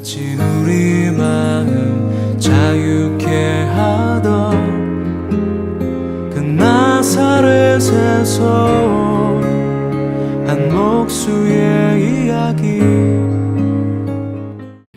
같이 우리 마음 자유케 하던 그 나사렛에서 한 목수의 이야기.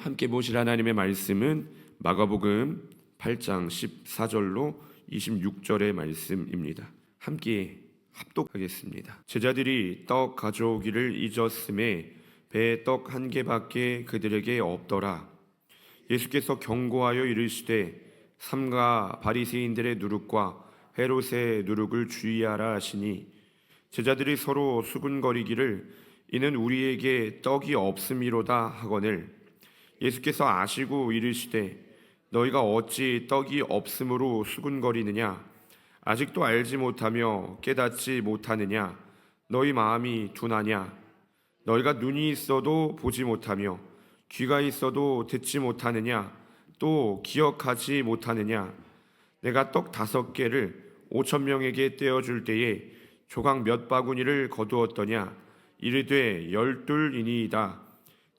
함께 보실 하나님의 말씀은 마가복음 8장 14절로 26절의 말씀입니다. 함께 합독하겠습니다. 제자들이 떡 가져오기를 잊었음에 배에 떡 한 개밖에 그들에게 없더라. 예수께서 경고하여 이르시되 삼가 바리새인들의 누룩과 헤롯의 누룩을 주의하라 하시니 제자들이 서로 수군거리기를 이는 우리에게 떡이 없음이로다 하거늘 예수께서 아시고 이르시되 너희가 어찌 떡이 없음으로 수군거리느냐 아직도 알지 못하며 깨닫지 못하느냐 너희 마음이 둔하냐 너희가 눈이 있어도 보지 못하며 귀가 있어도 듣지 못하느냐 또 기억하지 못하느냐 내가 떡 5개를 5,000명에게 떼어줄 때에 조각 몇 바구니를 거두었더냐 이르되 12이니이다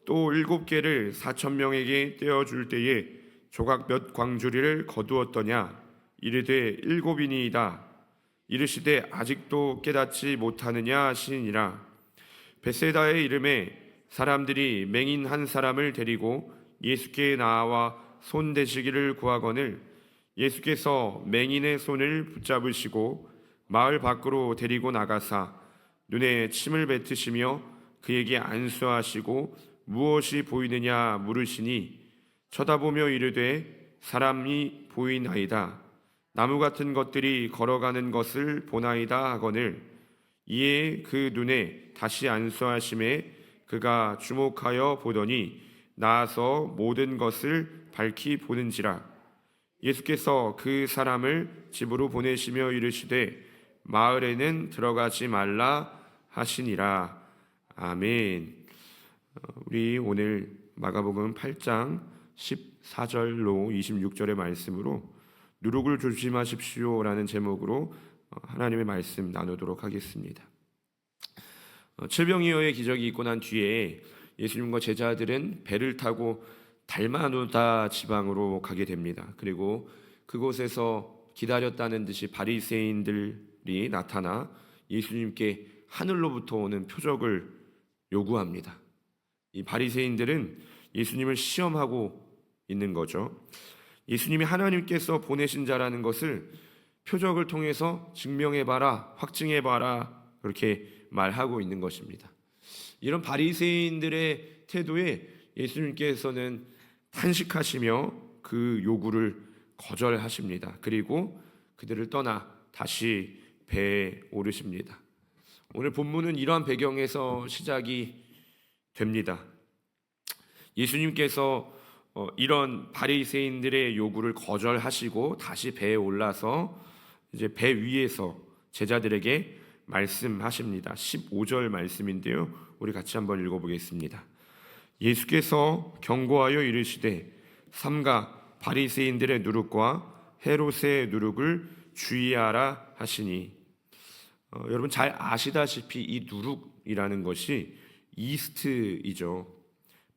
또 7개를 4,000명에게 떼어줄 때에 조각 몇 광주리를 거두었더냐 이르되 7이니이다 이르시되 아직도 깨닫지 못하느냐 하시니라. 벳세다의 이름에 사람들이 맹인 한 사람을 데리고 예수께 나와 손 대시기를 구하거늘 예수께서 맹인의 손을 붙잡으시고 마을 밖으로 데리고 나가사 눈에 침을 뱉으시며 그에게 안수하시고 무엇이 보이느냐 물으시니 쳐다보며 이르되 사람이 보이나이다 나무 같은 것들이 걸어가는 것을 보나이다 하거늘 이에 그 눈에 다시 안수하심에 그가 주목하여 보더니 나아서 모든 것을 밝히 보는지라. 예수께서 그 사람을 집으로 보내시며 이르시되 마을에는 들어가지 말라 하시니라. 아멘. 우리 오늘 마가복음 8장 14절로 26절의 말씀으로 누룩을 조심하십시오라는 제목으로 하나님의 말씀 나누도록 하겠습니다. 칠병이어의 기적이 있고 난 뒤에 예수님과 제자들은 배를 타고 달마누다 지방으로 가게 됩니다. 그리고 그곳에서 기다렸다는 듯이 바리새인들이 나타나 예수님께 하늘로부터 오는 표적을 요구합니다. 이 바리새인들은 예수님을 시험하고 있는 거죠. 예수님이 하나님께서 보내신 자라는 것을 표적을 통해서 증명해봐라, 확증해봐라 그렇게 말하고 있는 것입니다. 이런 바리새인들의 태도에 예수님께서는 탄식하시며 그 요구를 거절하십니다. 그리고 그들을 떠나 다시 배에 오르십니다. 오늘 본문은 이러한 배경에서 시작이 됩니다. 예수님께서 이런 바리새인들의 요구를 거절하시고 다시 배에 올라서 이제 배 위에서 제자들에게 말씀하십니다. 15절 말씀인데요. 우리 같이 한번 읽어보겠습니다. 예수께서 경고하여 이르시되 삼가 바리새인들의 누룩과 헤롯의 누룩을 주의하라 하시니 여러분 잘 아시다시피 이 누룩이라는 것이 이스트이죠.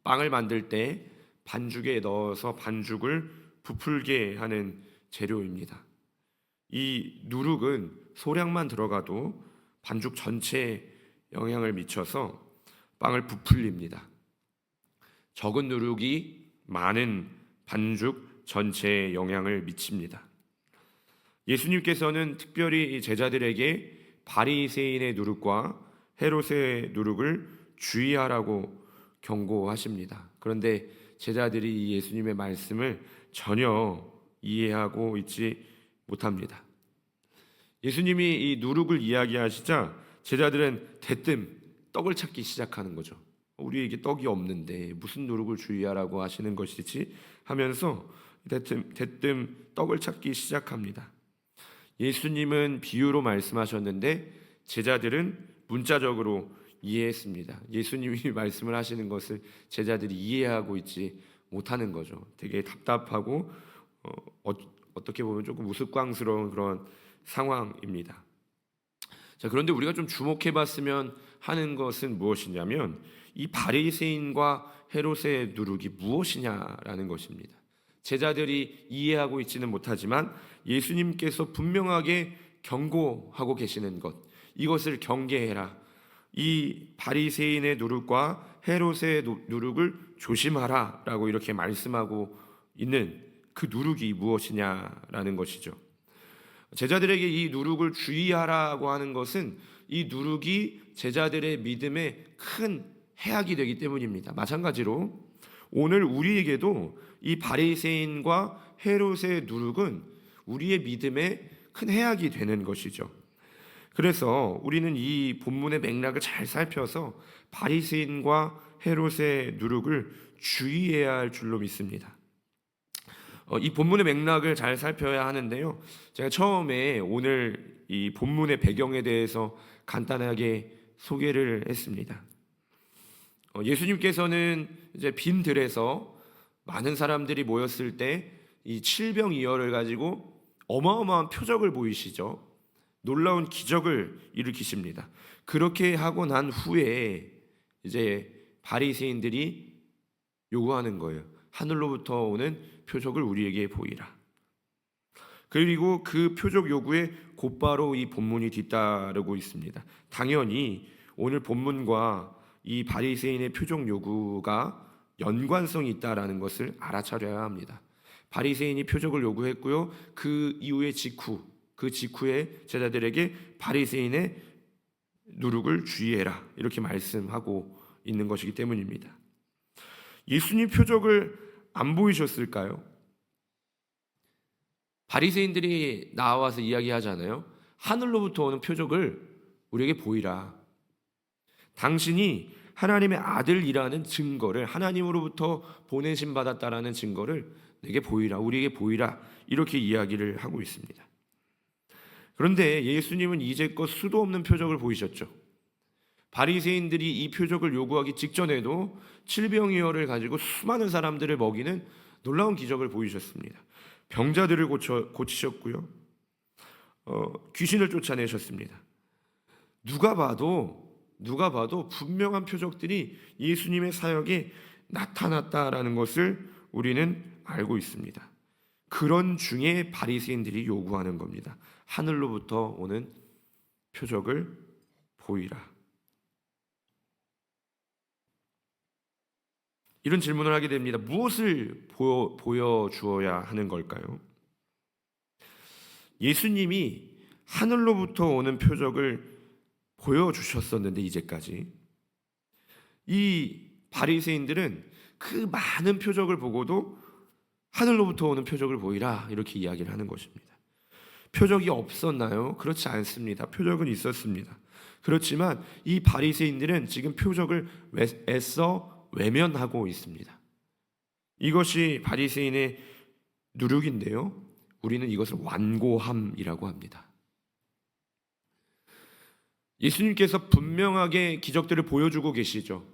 빵을 만들 때 반죽에 넣어서 반죽을 부풀게 하는 재료입니다. 이 누룩은 소량만 들어가도 반죽 전체에 영향을 미쳐서 빵을 부풀립니다. 적은 누룩이 많은 반죽 전체에 영향을 미칩니다. 예수님께서는 특별히 이 제자들에게 바리새인의 누룩과 헤롯의 누룩을 주의하라고 경고하십니다. 그런데 제자들이 이 예수님의 말씀을 전혀 이해하고 있지 못합니다. 예수님이 이 누룩을 이야기하시자 제자들은 대뜸 떡을 찾기 시작하는 거죠. 우리에게 떡이 없는데 무슨 누룩을 주의하라고 하시는 것이지 하면서 대뜸 떡을 찾기 시작합니다. 예수님은 비유로 말씀하셨는데 제자들은 문자적으로 이해했습니다. 예수님이 말씀을 하시는 것을 제자들이 이해하고 있지 못하는 거죠. 되게 답답하고 어떻게 보면 조금 우스꽝스러운 그런 상황입니다. 자, 그런데 우리가 좀 주목해 봤으면 하는 것은 무엇이냐면 이 바리새인과 헤롯의 누룩이 무엇이냐라는 것입니다. 제자들이 이해하고 있지는 못하지만 예수님께서 분명하게 경고하고 계시는 것, 이것을 경계해라. 이 바리새인의 누룩과 헤롯의 누룩을 조심하라라고 이렇게 말씀하고 있는 그 누룩이 무엇이냐라는 것이죠. 제자들에게 이 누룩을 주의하라고 하는 것은 이 누룩이 제자들의 믿음에 큰 해악이 되기 때문입니다. 마찬가지로 오늘 우리에게도 이 바리새인과 헤롯의 누룩은 우리의 믿음에 큰 해악이 되는 것이죠. 그래서 우리는 이 본문의 맥락을 잘 살펴서 바리새인과 헤롯의 누룩을 주의해야 할 줄로 믿습니다. 이 본문의 맥락을 잘 살펴야 하는데요. 제가 처음에 오늘 이 본문의 배경에 대해서 간단하게 소개를 했습니다. 예수님께서는 이제 빈 들에서 많은 사람들이 모였을 때 이 칠병이어를 가지고 어마어마한 표적을 보이시죠. 놀라운 기적을 일으키십니다. 그렇게 하고 난 후에 이제 바리새인들이 요구하는 거예요. 하늘로부터 오는 표적을 우리에게 보이라. 그리고 그 표적 요구에 곧바로 이 본문이 뒤따르고 있습니다. 당연히 오늘 본문과 이 바리새인의 표적 요구가 연관성이 있다라는 것을 알아차려야 합니다. 바리새인이 표적을 요구했고요. 그 이후에 그 직후에 제자들에게 바리새인의 누룩을 주의해라 이렇게 말씀하고 있는 것이기 때문입니다. 예수님 표적을 안 보이셨을까요? 바리새인들이 나와서 이야기하잖아요. 하늘로부터 오는 표적을 우리에게 보이라. 당신이 하나님의 아들이라는 증거를, 하나님으로부터 보내심 받았다라는 증거를 내게 보이라, 우리에게 보이라, 이렇게 이야기를 하고 있습니다. 그런데 예수님은 이제껏 수도 없는 표적을 보이셨죠. 바리새인들이 이 표적을 요구하기 직전에도 칠병이어를 가지고 수많은 사람들을 먹이는 놀라운 기적을 보이셨습니다. 병자들을 고치셨고요. 귀신을 쫓아내셨습니다. 누가 봐도 분명한 표적들이 예수님의 사역에 나타났다라는 것을 우리는 알고 있습니다. 그런 중에 바리새인들이 요구하는 겁니다. 하늘로부터 오는 표적을 보이라. 이런 질문을 하게 됩니다. 무엇을 보여주어야 하는 걸까요? 예수님이 하늘로부터 오는 표적을 보여주셨었는데 이제까지 이 바리새인들은 그 많은 표적을 보고도 하늘로부터 오는 표적을 보이라 이렇게 이야기를 하는 것입니다. 표적이 없었나요? 그렇지 않습니다. 표적은 있었습니다. 그렇지만 이 바리새인들은 지금 표적을 애써 외면하고 있습니다. 이것이 바리새인의 누룩인데요. 우리는 이것을 완고함이라고 합니다. 예수님께서 분명하게 기적들을 보여주고 계시죠.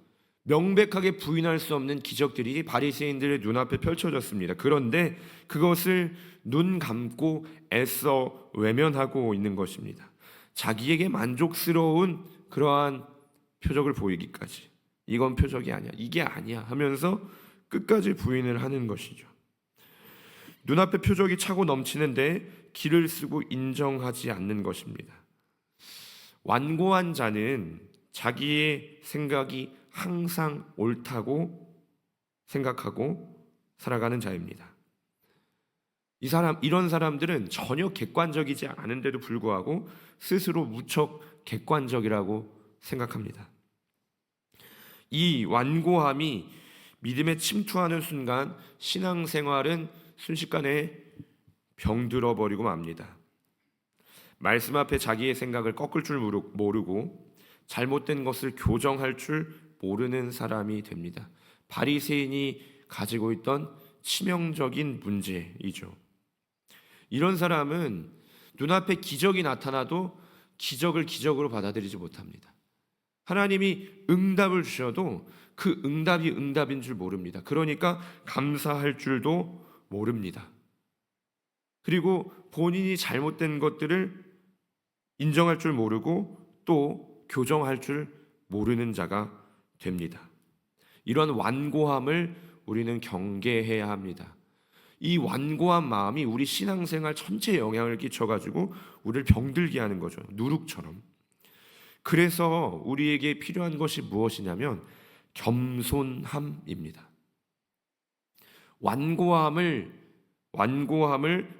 명백하게 부인할 수 없는 기적들이 바리새인들의 눈앞에 펼쳐졌습니다. 그런데 그것을 눈 감고 애써 외면하고 있는 것입니다. 자기에게 만족스러운 그러한 표적을 보이기까지, 이건 표적이 아니야, 이게 아니야 하면서 끝까지 부인을 하는 것이죠. 눈앞에 표적이 차고 넘치는데 길을 쓰고 인정하지 않는 것입니다. 완고한 자는 자기의 생각이 항상 옳다고 생각하고 살아가는 자입니다. 이런 사람들은 전혀 객관적이지 않은데도 불구하고 스스로 무척 객관적이라고 생각합니다. 이 완고함이 믿음에 침투하는 순간 신앙생활은 순식간에 병들어 버리고 맙니다. 말씀 앞에 자기의 생각을 꺾을 줄 모르고 잘못된 것을 교정할 줄 모르는 사람이 됩니다. 바리새인이 가지고 있던 치명적인 문제이죠. 이런 사람은 눈앞에 기적이 나타나도 기적을 기적으로 받아들이지 못합니다. 하나님이 응답을 주셔도 그 응답이 응답인 줄 모릅니다. 그러니까 감사할 줄도 모릅니다. 그리고 본인이 잘못된 것들을 인정할 줄 모르고 또 교정할 줄 모르는 자가 됩니다. 이런 완고함을 우리는 경계해야 합니다. 이 완고한 마음이 우리 신앙생활 전체에 영향을 끼쳐가지고 우리를 병들게 하는 거죠. 누룩처럼. 그래서 우리에게 필요한 것이 무엇이냐면 겸손함입니다. 완고함을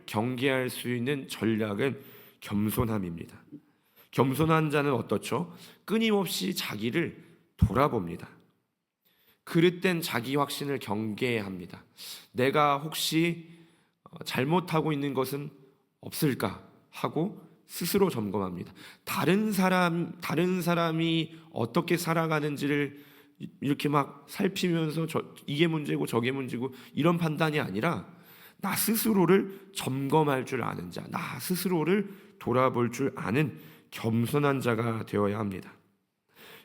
경계할 수 있는 전략은 겸손함입니다. 겸손한 자는 어떻죠? 끊임없이 자기를 돌아봅니다. 그릇된 자기 확신을 경계합니다. 내가 혹시 잘못하고 있는 것은 없을까 하고 스스로 점검합니다. 다른 사람이 어떻게 살아가는지를 이렇게 막 살피면서 이게 문제고 저게 문제고 이런 판단이 아니라 나 스스로를 점검할 줄 아는 자, 나 스스로를 돌아볼 줄 아는 겸손한 자가 되어야 합니다.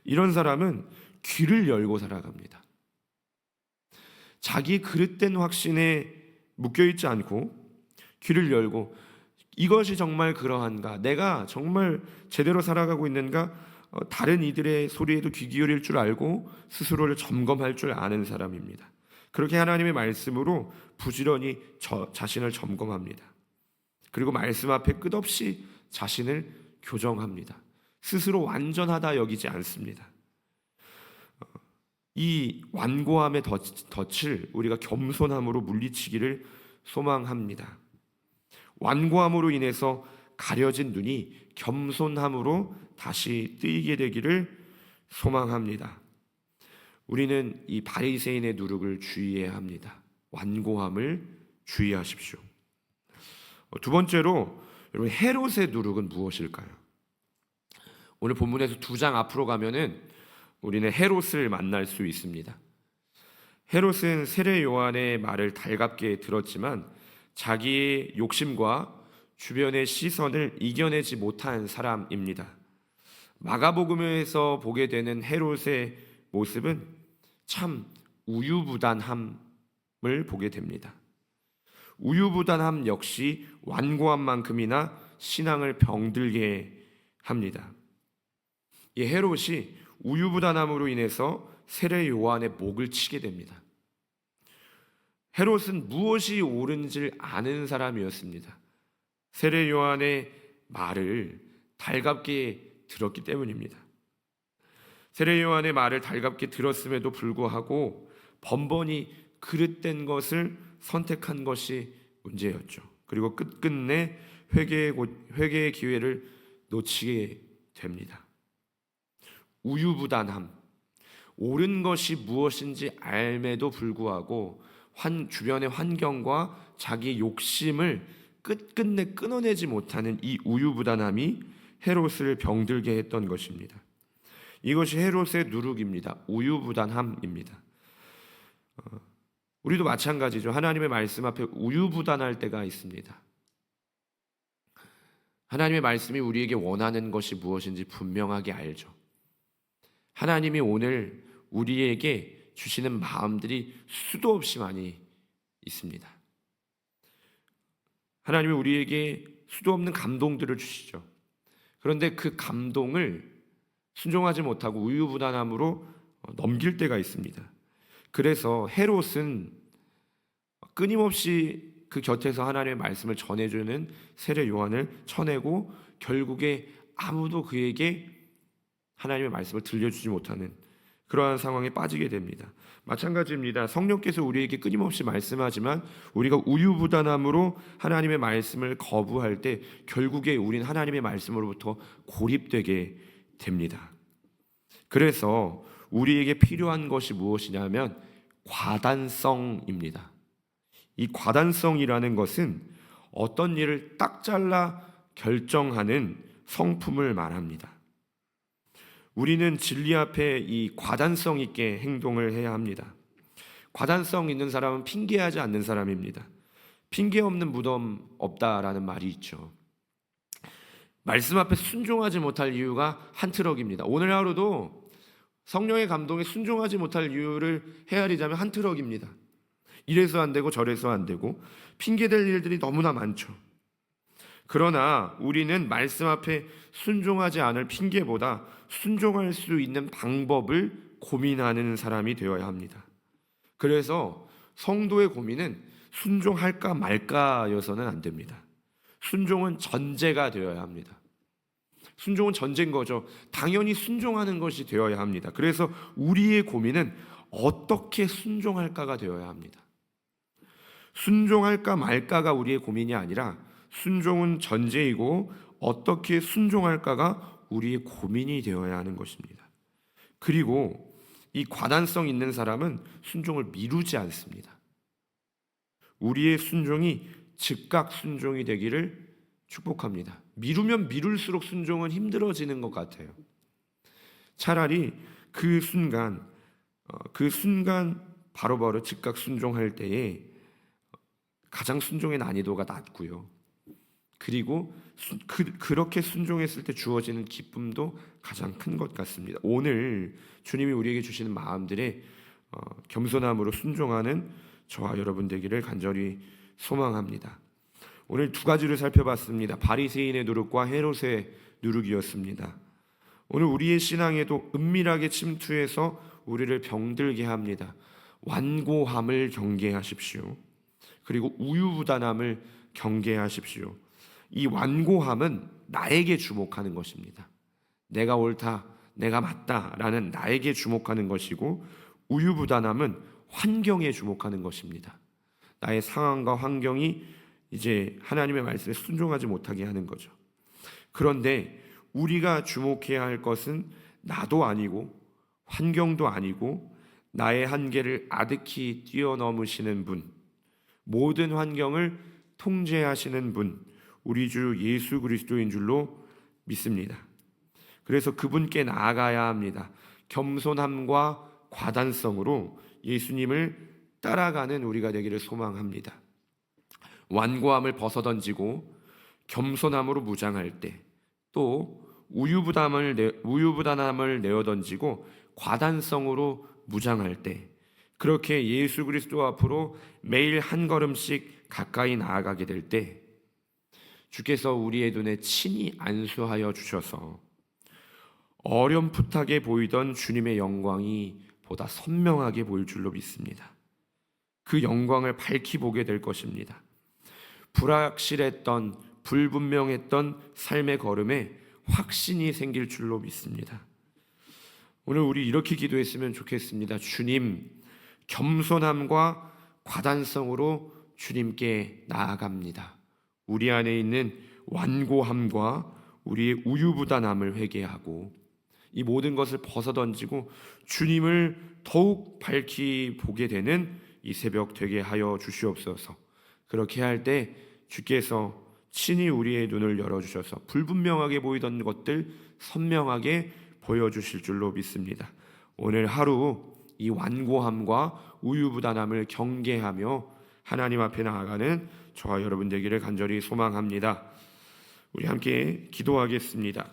이런 사람은 귀를 열고 살아갑니다. 자기 그릇된 확신에 묶여있지 않고 귀를 열고 이것이 정말 그러한가? 내가 정말 제대로 살아가고 있는가? 다른 이들의 소리에도 귀 기울일 줄 알고 스스로를 점검할 줄 아는 사람입니다. 그렇게 하나님의 말씀으로 부지런히 자신을 점검합니다. 그리고 말씀 앞에 끝없이 자신을 교정합니다. 스스로 완전하다 여기지 않습니다. 이 완고함의 덫을 우리가 겸손함으로 물리치기를 소망합니다. 완고함으로 인해서 가려진 눈이 겸손함으로 다시 뜨이게 되기를 소망합니다. 우리는 이 바리새인의 누룩을 주의해야 합니다. 완고함을 주의하십시오. 두 번째로 여러분, 헤롯의 누룩은 무엇일까요? 오늘 본문에서 2장 앞으로 가면은 우리는 헤롯을 만날 수 있습니다. 헤롯은 세례 요한의 말을 달갑게 들었지만 자기의 욕심과 주변의 시선을 이겨내지 못한 사람입니다. 마가복음에서 보게 되는 헤롯의 모습은 참 우유부단함을 보게 됩니다. 우유부단함 역시 완고한 만큼이나 신앙을 병들게 합니다. 이 헤롯이 우유부단함으로 인해서 세례 요한의 목을 치게 됩니다. 헤롯은 무엇이 옳은지를 아는 사람이었습니다. 세례 요한의 말을 달갑게 들었기 때문입니다. 세례 요한의 말을 달갑게 들었음에도 불구하고 번번이 그릇된 선택한 것이 문제였죠. 그리고 끝끝내 회개의 기회를 놓치게 됩니다. 우유부단함, 옳은 것이 무엇인지 알매도 불구하고 주변의 환경과 자기의 욕심을 끝끝내 끊어내지 못하는 이 우유부단함이 헤롯을 병들게 했던 것입니다. 이것이 헤롯의 누룩입니다. 우유부단함입니다. 우리도 마찬가지죠. 하나님의 말씀 앞에 우유부단할 때가 있습니다. 하나님의 말씀이 우리에게 원하는 것이 무엇인지 분명하게 알죠. 하나님이 오늘 우리에게 주시는 마음들이 수도 없이 많이 있습니다. 하나님이 우리에게 수도 없는 감동들을 주시죠. 그런데 그 감동을 순종하지 못하고 우유부단함으로 넘길 때가 있습니다. 그래서 헤롯은 끊임없이 그 곁에서 하나님의 말씀을 전해주는 세례 요한을 쳐내고 결국에 아무도 그에게 하나님의 말씀을 들려주지 못하는 그러한 상황에 빠지게 됩니다. 마찬가지입니다. 성령께서 우리에게 끊임없이 말씀하지만 우리가 우유부단함으로 하나님의 말씀을 거부할 때 결국에 우린 하나님의 말씀으로부터 고립되게 됩니다. 그래서 우리에게 필요한 것이 무엇이냐면 과단성입니다. 이 과단성이라는 것은 어떤 일을 딱 잘라 결정하는 성품을 말합니다. 우리는 진리 앞에 이 과단성 있게 행동을 해야 합니다. 과단성 있는 사람은 핑계하지 않는 사람입니다. 핑계 없는 무덤 없다라는 말이 있죠. 말씀 앞에 순종하지 못할 이유가 한 트럭입니다. 오늘 하루도 성령의 감동에 순종하지 못할 이유를 헤아리자면 한 트럭입니다. 이래서 안 되고 저래서 안 되고 핑계될 일들이 너무나 많죠. 그러나 우리는 말씀 앞에 순종하지 않을 핑계보다 순종할 수 있는 방법을 고민하는 사람이 되어야 합니다. 그래서 성도의 고민은 순종할까 말까여서는 안 됩니다. 순종은 전제가 되어야 합니다. 순종은 전제인 거죠. 당연히 순종하는 것이 되어야 합니다. 그래서 우리의 고민은 어떻게 순종할까가 되어야 합니다. 순종할까 말까가 우리의 고민이 아니라 순종은 전제이고 어떻게 순종할까가 우리의 고민이 되어야 하는 것입니다. 그리고 이 과단성 있는 사람은 순종을 미루지 않습니다. 우리의 순종이 즉각 순종이 되기를 축복합니다. 미루면 미룰수록 순종은 힘들어지는 것 같아요. 차라리 그 순간 바로바로 즉각 순종할 때에 가장 순종의 난이도가 낮고요. 그리고 그렇게 순종했을 때 주어지는 기쁨도 가장 큰 것 같습니다. 오늘 주님이 우리에게 주시는 마음들에 겸손함으로 순종하는 저와 여러분 되기를 간절히 소망합니다. 오늘 두 가지를 살펴봤습니다. 바리새인의 누룩과 헤롯의 누룩이었습니다. 오늘 우리의 신앙에도 은밀하게 침투해서 우리를 병들게 합니다. 완고함을 경계하십시오. 그리고 우유부단함을 경계하십시오. 이 완고함은 나에게 주목하는 것입니다. 내가 옳다, 내가 맞다라는 나에게 주목하는 것이고, 우유부단함은 환경에 주목하는 것입니다. 나의 상황과 환경이 이제 하나님의 말씀에 순종하지 못하게 하는 거죠. 그런데 우리가 주목해야 할 것은 나도 아니고 환경도 아니고 나의 한계를 아득히 뛰어넘으시는 분, 모든 환경을 통제하시는 분, 우리 주 예수 그리스도인 줄로 믿습니다. 그래서 그분께 나아가야 합니다. 겸손함과 과단성으로 예수님을 따라가는 우리가 되기를 소망합니다. 완고함을 벗어던지고 겸손함으로 무장할 때, 또 우유부단함을 내어던지고 과단성으로 무장할 때, 그렇게 예수 그리스도 앞으로 매일 한 걸음씩 가까이 나아가게 될 때 주께서 우리의 눈에 친히 안수하여 주셔서 어렴풋하게 보이던 주님의 영광이 보다 선명하게 보일 줄로 믿습니다. 그 영광을 밝히 보게 될 것입니다. 불확실했던, 불분명했던 삶의 걸음에 확신이 생길 줄로 믿습니다. 오늘 우리 이렇게 기도했으면 좋겠습니다. 주님, 겸손함과 과단성으로 주님께 나아갑니다. 우리 안에 있는 완고함과 우리의 우유부단함을 회개하고 이 모든 것을 벗어던지고 주님을 더욱 밝히 보게 되는 이 새벽 되게 하여 주시옵소서. 그렇게 할 때 주께서 친히 우리의 눈을 열어주셔서 불분명하게 보이던 것들 선명하게 보여주실 줄로 믿습니다. 오늘 하루 이 완고함과 우유부단함을 경계하며 하나님 앞에 나아가는 저와 여러분 되기를 간절히 소망합니다. 우리 함께 기도하겠습니다.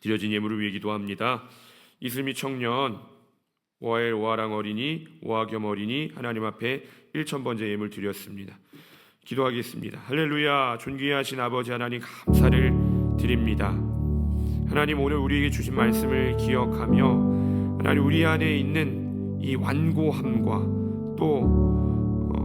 드려진 예물을 위해 기도합니다. 이슬미 청년, 오하엘 오하랑 어린이, 오하겸 어린이 하나님 앞에 1000번째 예물 드렸습니다. 기도하겠습니다. 할렐루야. 존귀하신 아버지 하나님 감사를 드립니다. 하나님, 오늘 우리에게 주신 말씀을 기억하며 하나님, 우리 안에 있는 이 완고함과 또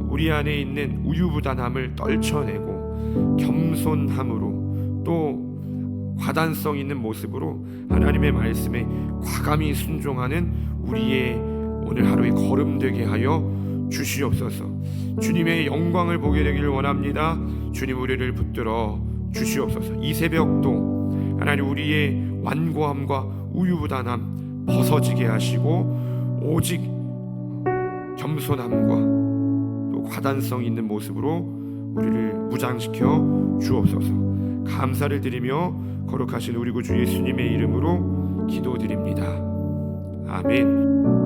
우리 안에 있는 우유부단함을 떨쳐내고 겸손함으로 또 과단성 있는 모습으로 하나님의 말씀에 과감히 순종하는 우리의 오늘 하루의 걸음 되게 하여 주시옵소서. 주님의 영광을 보게 되기를 원합니다. 주님, 우리를 붙들어 주시옵소서. 이 새벽도 하나님 우리의 완고함과 우유부단함 벗어지게 하시고 오직 겸손함과 또 과단성 있는 모습으로 우리를 무장시켜 주옵소서. 감사를 드리며 거룩하신 우리 구주 예수님의 이름으로 기도드립니다. 아멘.